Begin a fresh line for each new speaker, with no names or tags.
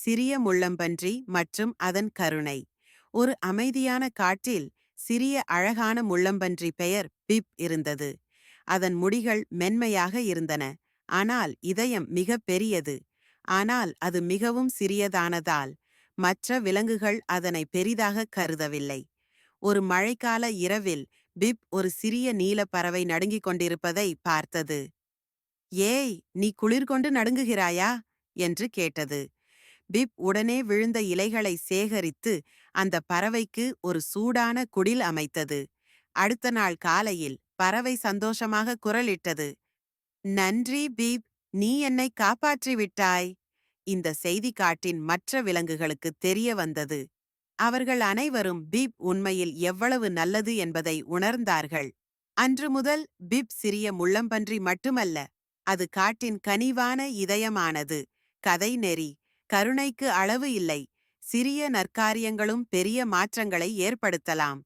சிறிய முள்ளம்பன்றி மற்றும் அதன் கருணை. ஒரு அமைதியான காட்டில் சிறிய அழகான முள்ளம்பன்றி பெயர் பிப் இருந்தது. அதன் முடிகள் மென்மையாக இருந்தன, ஆனால் இதயம் மிக பெரியது. ஆனால் அது மிகவும் சிறியதானதால் மற்ற விலங்குகள் அதனை பெரிதாக கருதவில்லை. ஒரு மழைக்கால இரவில் பிப் ஒரு சிறிய நீலப் பறவை நடுங்கிக் கொண்டிருப்பதை பார்த்தது. ஏய், நீ குளிர் கொண்டு நடுங்குகிறாயா என்று கேட்டது. பிப் உடனே விழுந்த இலைகளை சேகரித்து அந்த பறவைக்கு ஒரு சூடான குடில் அமைத்தது. அடுத்த நாள் காலையில் பறவை சந்தோஷமாக குரலிட்டது. நன்றி பிப், நீ என்னை காப்பாற்றி விட்டாய். இந்த செய்தி காட்டின் மற்ற விலங்குகளுக்கு தெரிய வந்தது. அவர்கள் அனைவரும் பிப் உண்மையில் எவ்வளவு நல்லது என்பதை உணர்ந்தார்கள். அன்று முதல் பிப் சிறிய முள்ளம்பன்றி மட்டுமல்ல, அது காட்டின் கனிவான இதயமானது. கதை நெறி. கருணைக்கு அளவு இல்லை. சிறிய நற்காரியங்களும் பெரிய மாற்றங்களை ஏற்படுத்தலாம்.